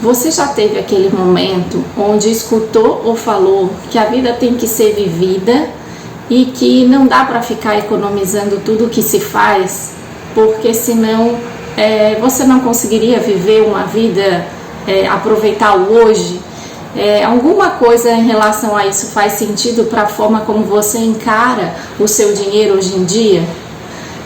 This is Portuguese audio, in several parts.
Você já teve aquele momento onde escutou ou falou que a vida tem que ser vivida e que não dá para ficar economizando tudo que se faz, porque senão você não conseguiria viver uma vida, aproveitar o hoje? Alguma coisa em relação a isso faz sentido para a forma como você encara o seu dinheiro hoje em dia?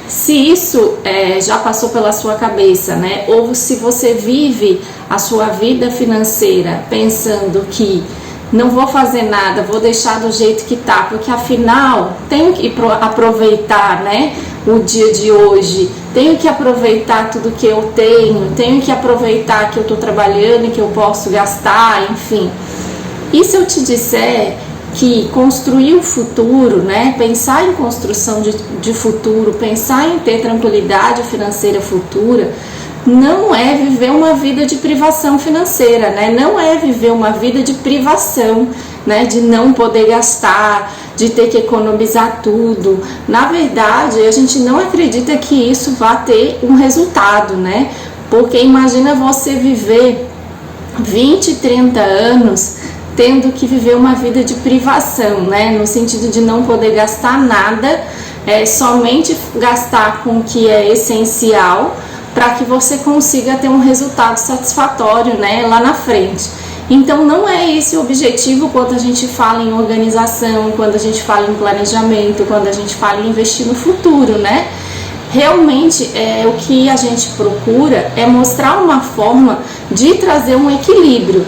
Se isso já passou pela sua cabeça, né? Ou se você vive a sua vida financeira pensando que não vou fazer nada, vou deixar do jeito que tá, porque afinal tenho que aproveitar, né, o dia de hoje, tenho que aproveitar tudo que eu tenho que aproveitar que eu tô trabalhando e que eu posso gastar, enfim. E se eu te disser que construir o futuro, né, pensar em construção de futuro, pensar em ter tranquilidade financeira futura, não é viver uma vida de privação financeira, né? Não é viver uma vida de privação, né? De não poder gastar, de ter que economizar tudo. Na verdade, a gente não acredita que isso vá ter um resultado, né? Porque imagina você viver 20, 30 anos tendo que viver uma vida de privação, né? No sentido de não poder gastar nada, somente gastar com o que é essencial, para que você consiga ter um resultado satisfatório, né, lá na frente. Então não é esse o objetivo quando a gente fala em organização, quando a gente fala em planejamento, quando a gente fala em investir no futuro, né? Realmente o que a gente procura é mostrar uma forma de trazer um equilíbrio.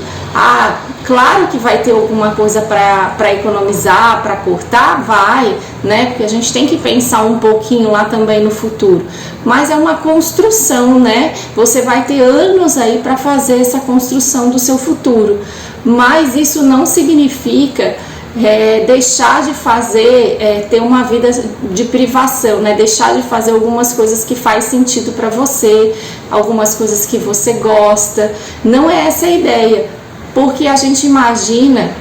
Claro que vai ter alguma coisa para economizar, para cortar, vai, né? Porque a gente tem que pensar um pouquinho lá também no futuro. Mas é uma construção, né? Você vai ter anos aí para fazer essa construção do seu futuro. Mas isso não significa deixar de fazer, ter uma vida de privação, né? Deixar de fazer algumas coisas que faz sentido para você, algumas coisas que você gosta. Não é essa a ideia. Porque a gente imagina,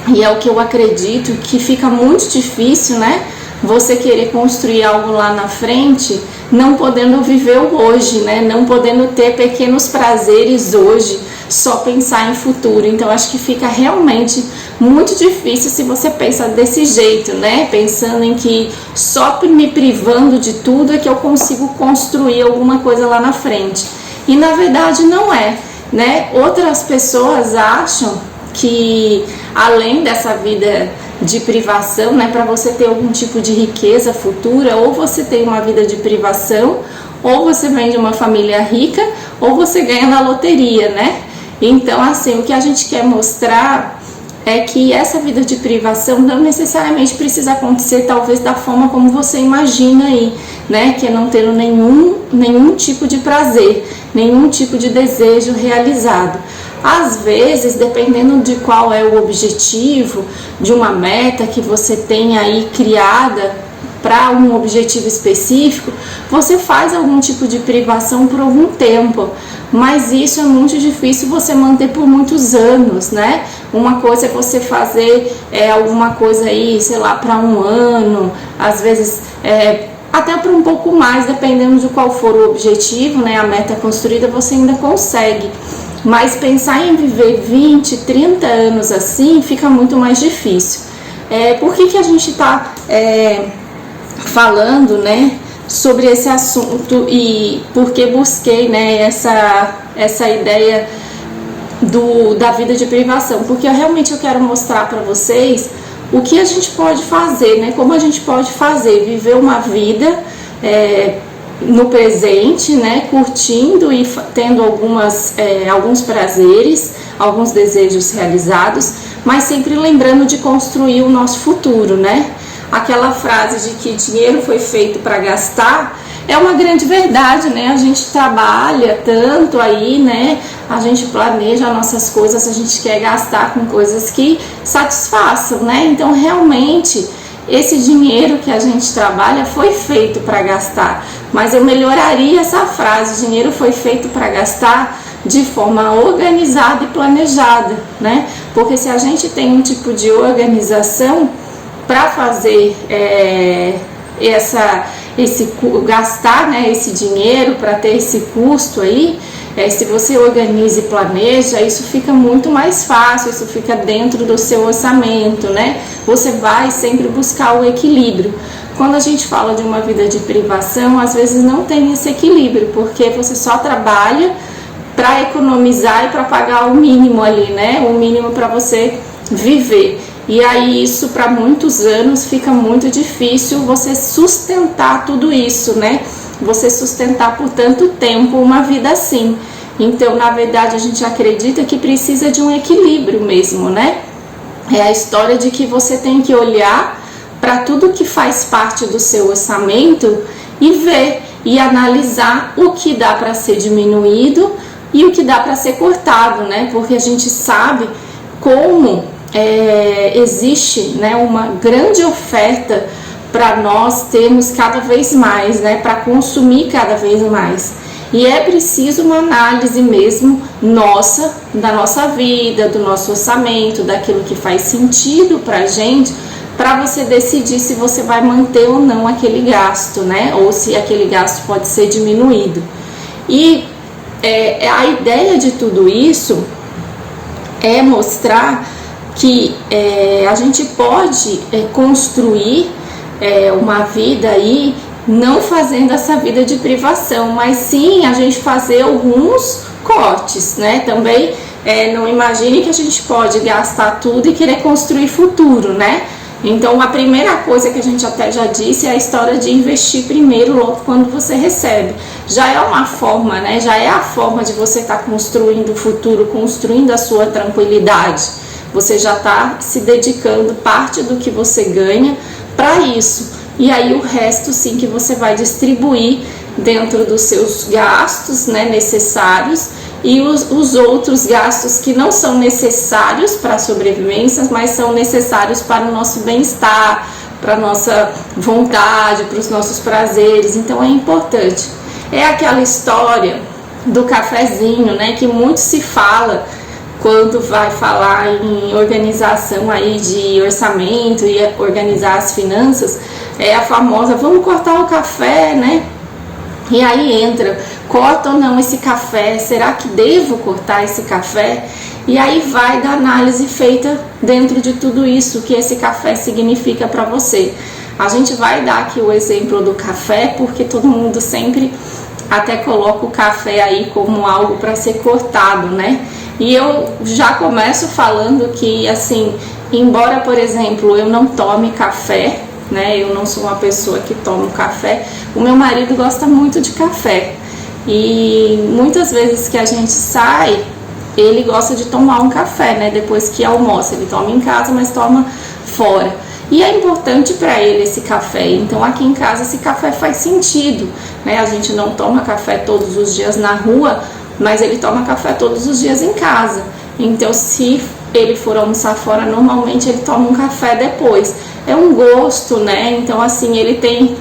e é o que eu acredito, que fica muito difícil, né? Você querer construir algo lá na frente, não podendo viver o hoje, né? Não podendo ter pequenos prazeres hoje, só pensar em futuro. Então acho que fica realmente muito difícil se você pensa desse jeito, né? Pensando em que só me privando de tudo é que eu consigo construir alguma coisa lá na frente. E na verdade não é. Né? Outras pessoas acham que além dessa vida de privação, né, para você ter algum tipo de riqueza futura, ou você tem uma vida de privação, ou você vem de uma família rica, ou você ganha na loteria, né? Então, assim, o que a gente quer mostrar é que essa vida de privação não necessariamente precisa acontecer talvez da forma como você imagina aí, né? Que é não tendo nenhum tipo de prazer, nenhum tipo de desejo realizado. Às vezes, dependendo de qual é o objetivo, de uma meta que você tem aí criada para um objetivo específico, você faz algum tipo de privação por algum tempo, mas isso é muito difícil você manter por muitos anos, né? Uma coisa é você fazer alguma coisa aí, sei lá, para um ano, às vezes até por um pouco mais, dependendo de qual for o objetivo, né? A meta construída você ainda consegue, mas pensar em viver 20, 30 anos assim fica muito mais difícil. Por que a gente está falando, né, sobre esse assunto e por que busquei, né, essa ideia da vida de privação? Porque eu quero mostrar para vocês o que a gente pode fazer, né, como a gente pode viver uma vida no presente, né, curtindo e tendo alguns prazeres, alguns desejos realizados, mas sempre lembrando de construir o nosso futuro, né? Aquela frase de que dinheiro foi feito para gastar é uma grande verdade, né? A gente trabalha tanto aí, né? A gente planeja nossas coisas, a gente quer gastar com coisas que satisfaçam, né? Então, realmente, esse dinheiro que a gente trabalha foi feito para gastar. Mas eu melhoraria essa frase: dinheiro foi feito para gastar de forma organizada e planejada, né? Porque se a gente tem um tipo de organização para fazer gastar, né, esse dinheiro, para ter esse custo aí, se você organiza e planeja, isso fica muito mais fácil, isso fica dentro do seu orçamento, né? Você vai sempre buscar o equilíbrio. Quando a gente fala de uma vida de privação, às vezes não tem esse equilíbrio, porque você só trabalha para economizar e para pagar o mínimo ali, né? O mínimo para você viver. E aí isso para muitos anos fica muito difícil você sustentar tudo isso, né? Você sustentar por tanto tempo uma vida assim. Então, na verdade, a gente acredita que precisa de um equilíbrio mesmo, né? É a história de que você tem que olhar para tudo que faz parte do seu orçamento e ver e analisar o que dá para ser diminuído e o que dá para ser cortado, né? Porque a gente sabe como existe, né, uma grande oferta para nós termos cada vez mais, né, para consumir cada vez mais. E é preciso uma análise mesmo nossa, da nossa vida, do nosso orçamento, daquilo que faz sentido para a gente, para você decidir se você vai manter ou não aquele gasto, né, ou se aquele gasto pode ser diminuído. E a ideia de tudo isso é mostrar que a gente pode construir uma vida aí, não fazendo essa vida de privação, mas sim a gente fazer alguns cortes, né? Também não imagine que a gente pode gastar tudo e querer construir futuro, né? Então a primeira coisa que a gente até já disse é a história de investir primeiro logo quando você recebe. Já é uma forma, né? Já é a forma de você estar construindo o futuro, construindo a sua tranquilidade. Você já está se dedicando parte do que você ganha para isso. E aí o resto sim que você vai distribuir dentro dos seus gastos, né, necessários, e os outros gastos que não são necessários para a sobrevivência, mas são necessários para o nosso bem-estar, para a nossa vontade, para os nossos prazeres. Então é importante. É aquela história do cafezinho, né, que muito se fala quando vai falar em organização aí de orçamento e organizar as finanças, é a famosa, vamos cortar o café, né? E aí entra, corta ou não esse café, será que devo cortar esse café? E aí vai da análise feita dentro de tudo isso, que esse café significa para você. A gente vai dar aqui o exemplo do café, porque todo mundo sempre até coloca o café aí como algo para ser cortado, né? E eu já começo falando que, assim, embora, por exemplo, eu não tome café, né? Eu não sou uma pessoa que toma café, o meu marido gosta muito de café. E muitas vezes que a gente sai, ele gosta de tomar um café, né? Depois que almoça, ele toma em casa, mas toma fora. E é importante para ele esse café. Então aqui em casa esse café faz sentido, né? A gente não toma café todos os dias na rua, mas ele toma café todos os dias em casa. Então se ele for almoçar fora, normalmente ele toma um café depois. É um gosto, né? Então assim, ele tem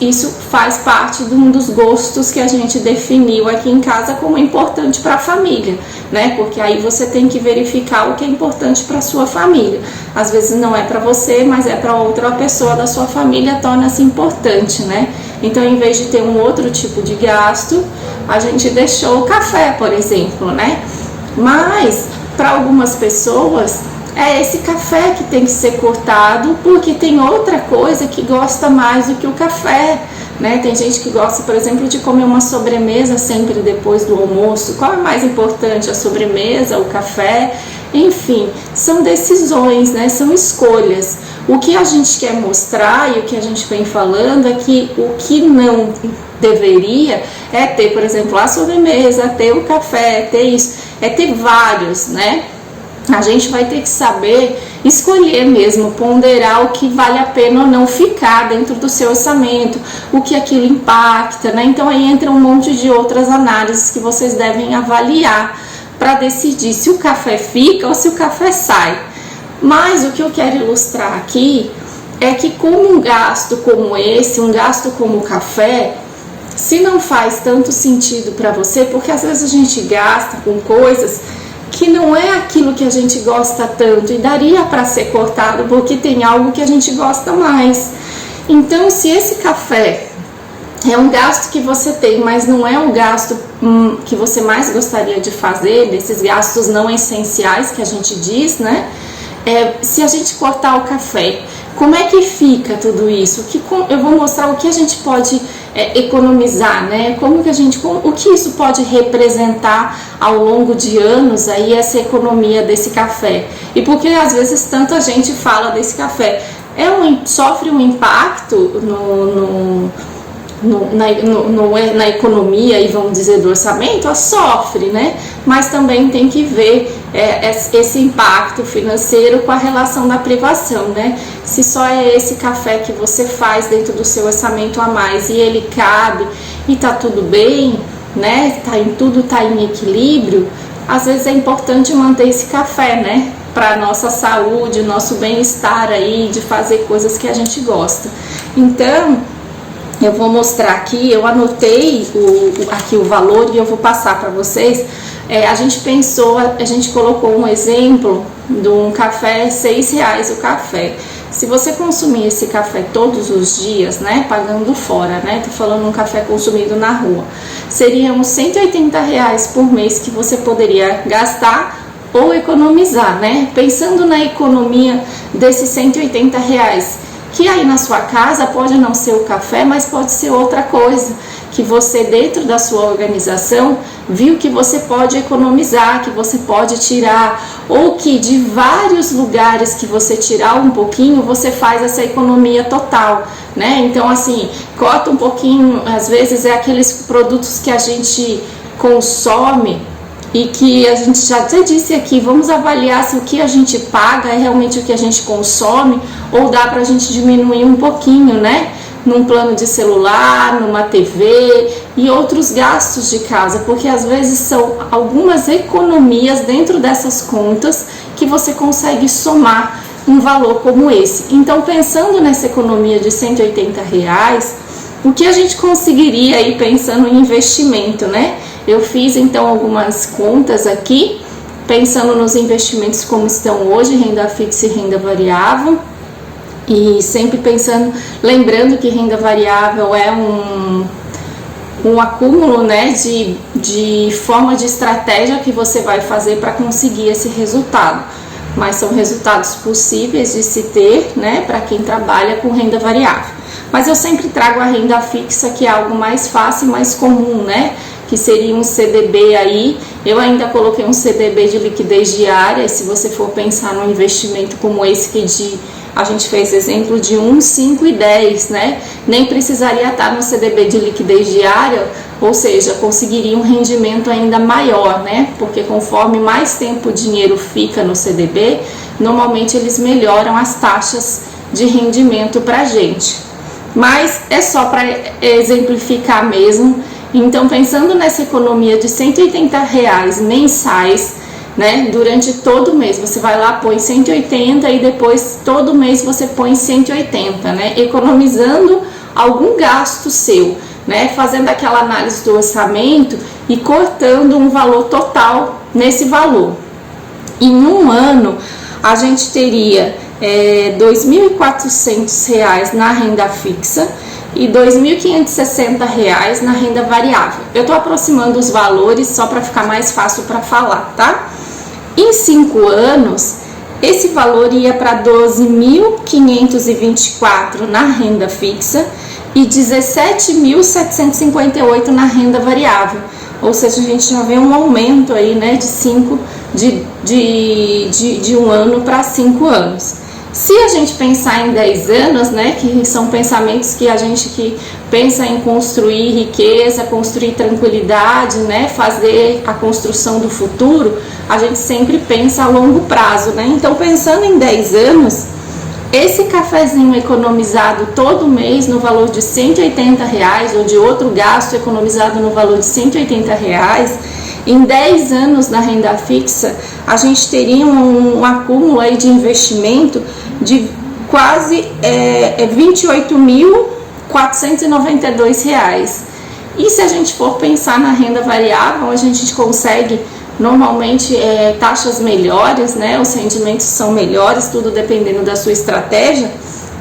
isso faz parte de um dos gostos que a gente definiu aqui em casa como importante para a família, né? Porque aí você tem que verificar o que é importante para sua família. Às vezes não é para você, mas é para outra pessoa da sua família, torna-se importante, né? Então, em vez de ter um outro tipo de gasto, a gente deixou o café, por exemplo, né? Mas para algumas pessoas é esse café que tem que ser cortado, porque tem outra coisa que gosta mais do que o café, né? Tem gente que gosta, por exemplo, de comer uma sobremesa sempre depois do almoço. Qual é mais importante, a sobremesa, o café? Enfim, são decisões, né? São escolhas. O que a gente quer mostrar e o que a gente vem falando é que o que não deveria é ter, por exemplo, a sobremesa, ter o café, ter isso, é ter vários, né? A gente vai ter que saber escolher mesmo, ponderar o que vale a pena ou não ficar dentro do seu orçamento, o que aquilo impacta, né? Então aí entra um monte de outras análises que vocês devem avaliar para decidir se o café fica ou se o café sai. Mas o que eu quero ilustrar aqui é que como um gasto como esse, um gasto como o café, se não faz tanto sentido para você, porque às vezes a gente gasta com coisas que não é aquilo que a gente gosta tanto e daria para ser cortado porque tem algo que a gente gosta mais. Então, se esse café é um gasto que você tem, mas não é um gasto que você mais gostaria de fazer, desses gastos não essenciais que a gente diz, né? Se a gente cortar o café, como é que fica tudo isso? Eu vou mostrar o que a gente pode economizar, né? O que isso pode representar ao longo de anos aí, essa economia desse café. E porque às vezes tanta gente fala desse café, sofre um impacto na economia, e vamos dizer, do orçamento, sofre, né? Mas também tem que ver esse impacto financeiro com a relação da privação, né? Se só é esse café que você faz dentro do seu orçamento a mais e ele cabe e tá tudo bem, né? Tudo tá em equilíbrio, às vezes é importante manter esse café, né? Para nossa saúde, nosso bem-estar aí, de fazer coisas que a gente gosta. Então, eu vou mostrar aqui, eu anotei aqui o valor e eu vou passar para vocês. A gente colocou um exemplo de um café, R$6 o café. Se você consumir esse café todos os dias, né, pagando fora, né, tô falando um café consumido na rua, seriam R$180 por mês que você poderia gastar ou economizar, né? Pensando na economia desses R$180, que aí na sua casa pode não ser o café, mas pode ser outra coisa, que você dentro da sua organização viu que você pode economizar, que você pode tirar, ou que de vários lugares que você tirar um pouquinho, você faz essa economia total, né? Então assim, corta um pouquinho, às vezes é aqueles produtos que a gente consome e que a gente já até disse aqui, vamos avaliar se o que a gente paga é realmente o que a gente consome, ou dá pra gente diminuir um pouquinho, né? Num plano de celular, numa TV e outros gastos de casa, porque às vezes são algumas economias dentro dessas contas que você consegue somar um valor como esse. Então, pensando nessa economia de R$180, o que a gente conseguiria aí pensando em investimento, né? Eu fiz então algumas contas aqui, pensando nos investimentos como estão hoje, renda fixa e renda variável, e sempre pensando, lembrando que renda variável é um acúmulo, né, de forma de estratégia que você vai fazer para conseguir esse resultado, mas são resultados possíveis de se ter, né, para quem trabalha com renda variável. Mas eu sempre trago a renda fixa, que é algo mais fácil e mais comum, né? Que seria um CDB aí. Eu ainda coloquei um CDB de liquidez diária, e se você for pensar num investimento como esse a gente fez exemplo de 1, 5 e 10, né? Nem precisaria estar no CDB de liquidez diária, ou seja, conseguiria um rendimento ainda maior, né? Porque conforme mais tempo o dinheiro fica no CDB, normalmente eles melhoram as taxas de rendimento para a gente. Mas é só para exemplificar mesmo. Então, pensando nessa economia de R$180 mensais, né, durante todo mês, você vai lá, põe 180 e depois todo mês você põe 180, né, economizando algum gasto seu, né, fazendo aquela análise do orçamento e cortando um valor total nesse valor. Em um ano, a gente teria R$2.400 na renda fixa e R$2.560 na renda variável. Eu estou aproximando os valores só para ficar mais fácil para falar, tá? Em 5 anos, esse valor ia para 12.524 na renda fixa e 17.758 na renda variável. Ou seja, a gente já vê um aumento aí, né, de um ano para 5 anos. Se a gente pensar em 10 anos, né, que são pensamentos que a gente que pensa em construir riqueza, construir tranquilidade, né, fazer a construção do futuro, a gente sempre pensa a longo prazo, né? Então, pensando em 10 anos, esse cafezinho economizado todo mês no valor de R$180 ou de outro gasto economizado no valor de R$180, em 10 anos na renda fixa, a gente teria um acúmulo aí de investimento de quase R$28.492. E se a gente for pensar na renda variável, a gente consegue normalmente taxas melhores, né? Os rendimentos são melhores, tudo dependendo da sua estratégia,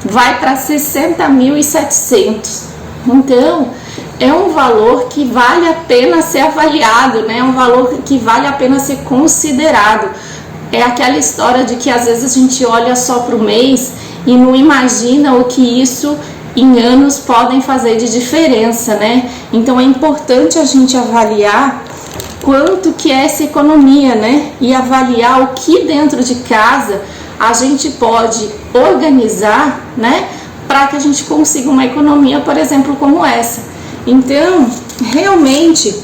vai para 60.700. Então, é um valor que vale a pena ser avaliado, né? É um valor que vale a pena ser considerado. É aquela história de que às vezes a gente olha só para o mês e não imagina o que isso em anos podem fazer de diferença, né? Então é importante a gente avaliar quanto que é essa economia, né? E avaliar o que dentro de casa a gente pode organizar, né? Para que a gente consiga uma economia, por exemplo, como essa. Então, realmente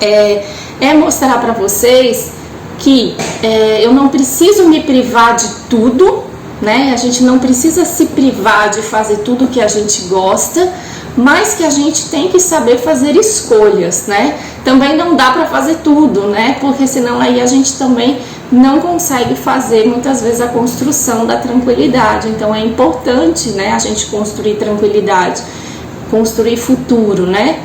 é mostrar para vocês que eu não preciso me privar de tudo, né? A gente não precisa se privar de fazer tudo que a gente gosta, mas que a gente tem que saber fazer escolhas, né? Também não dá para fazer tudo, né? Porque senão aí a gente também não consegue fazer muitas vezes a construção da tranquilidade. Então é importante, né, a gente construir tranquilidade, construir futuro, né?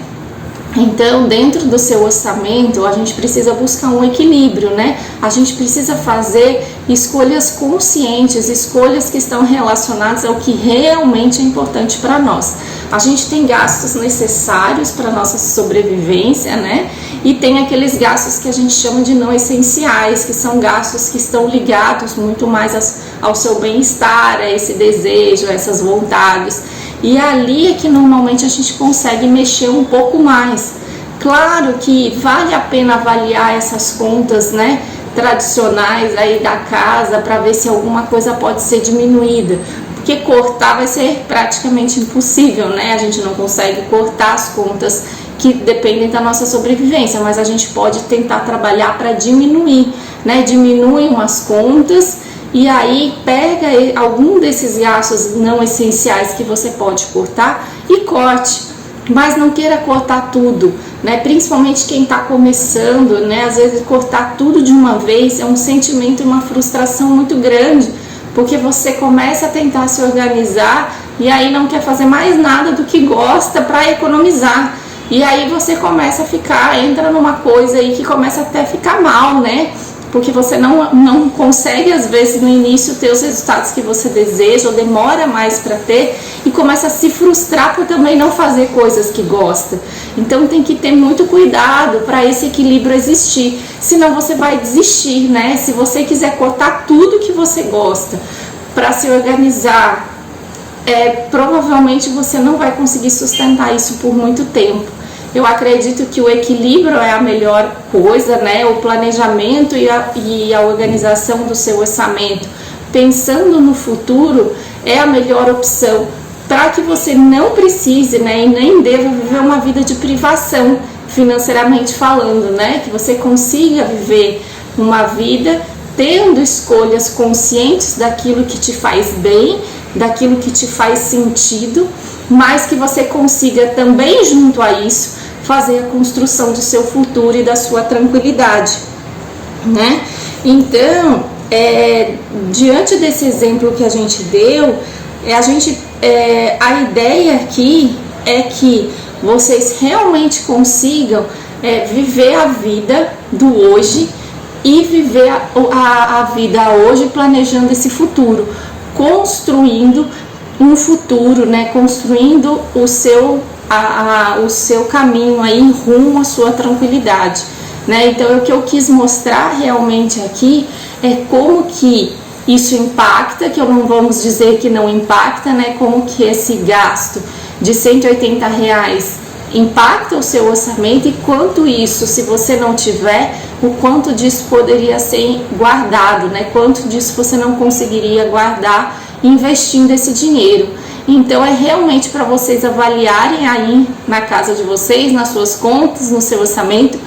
Então, dentro do seu orçamento, a gente precisa buscar um equilíbrio, né? A gente precisa fazer escolhas conscientes, escolhas que estão relacionadas ao que realmente é importante para nós. A gente tem gastos necessários para a nossa sobrevivência, né? E tem aqueles gastos que a gente chama de não essenciais, que são gastos que estão ligados muito mais ao seu bem-estar, a esse desejo, a essas vontades. E ali é que normalmente a gente consegue mexer um pouco mais. Claro que vale a pena avaliar essas contas, né, tradicionais aí da casa para ver se alguma coisa pode ser diminuída. Porque cortar vai ser praticamente impossível, né? A gente não consegue cortar as contas que dependem da nossa sobrevivência, mas a gente pode tentar trabalhar para diminuir, né? Diminui umas contas e aí pega algum desses gastos não essenciais que você pode cortar e corte, mas não queira cortar tudo, né? Principalmente quem está começando, né? Às vezes cortar tudo de uma vez é um sentimento e uma frustração muito grande, porque você começa a tentar se organizar e aí não quer fazer mais nada do que gosta para economizar. E aí você começa a entra numa coisa aí que começa até a ficar mal, né? Porque você não consegue, às vezes, no início ter os resultados que você deseja, ou demora mais para ter, e começa a se frustrar por também não fazer coisas que gosta. Então tem que ter muito cuidado para esse equilíbrio existir, senão você vai desistir, né? Se você quiser cortar tudo que você gosta para se organizar, provavelmente você não vai conseguir sustentar isso por muito tempo. Eu acredito que o equilíbrio é a melhor coisa, né? O planejamento e a organização do seu orçamento, pensando no futuro, é a melhor opção para que você não precise, né? E nem deva viver uma vida de privação, financeiramente falando, né? Que você consiga viver uma vida tendo escolhas conscientes daquilo que te faz bem, daquilo que te faz sentido, mas que você consiga também, junto a isso, fazer a construção do seu futuro e da sua tranquilidade, né? Então, diante desse exemplo que a gente deu, a ideia aqui é que vocês realmente consigam viver a vida do hoje e viver a vida hoje planejando esse futuro, construindo um futuro, né? Construindo o seu caminho aí rumo à sua tranquilidade, né? Então o que eu quis mostrar realmente aqui é como que isso impacta, que não vamos dizer que não impacta, né? Como que esse gasto de R$180 impacta o seu orçamento e quanto isso, se você não tiver, o quanto disso poderia ser guardado, né? Quanto disso você não conseguiria guardar investindo esse dinheiro. Então é realmente para vocês avaliarem aí na casa de vocês, nas suas contas, no seu orçamento,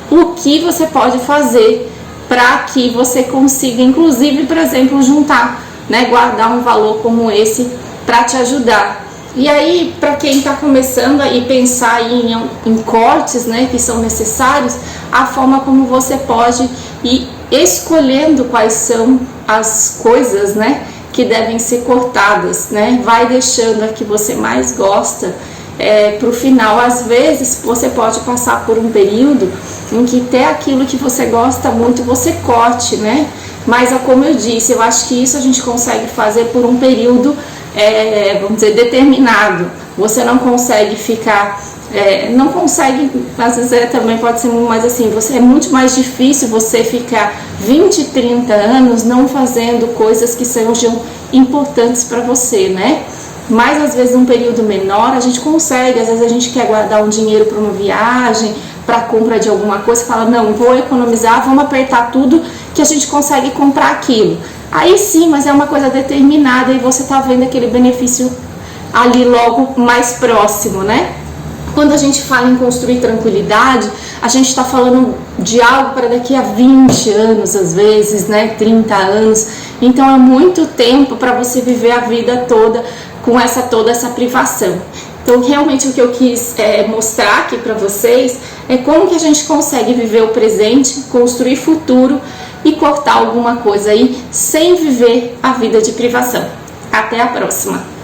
o que você pode fazer para que você consiga, inclusive, por exemplo, juntar, né, guardar um valor como esse para te ajudar. E aí, para quem está começando aí pensar aí em cortes, né, que são necessários, a forma como você pode ir escolhendo quais são as coisas, né, que devem ser cortadas, né? Vai deixando a que você mais gosta para o final. Às vezes você pode passar por um período em que até aquilo que você gosta muito você corte, né? Mas como eu disse, eu acho que isso a gente consegue fazer por um período, vamos dizer, determinado. Você não consegue ficar não consegue, às vezes também pode ser mais assim, é muito mais difícil você ficar 20, 30 anos não fazendo coisas que sejam importantes para você, né? Mas às vezes num período menor a gente consegue, às vezes a gente quer guardar um dinheiro para uma viagem, para compra de alguma coisa, fala, não, vou economizar, vamos apertar tudo que a gente consegue comprar aquilo. Aí sim, mas é uma coisa determinada e você tá vendo aquele benefício ali logo mais próximo, né? Quando a gente fala em construir tranquilidade, a gente está falando de algo para daqui a 20 anos, às vezes, né? 30 anos. Então é muito tempo para você viver a vida toda com toda essa privação. Então realmente o que eu quis mostrar aqui para vocês é como que a gente consegue viver o presente, construir futuro e cortar alguma coisa aí sem viver a vida de privação. Até a próxima!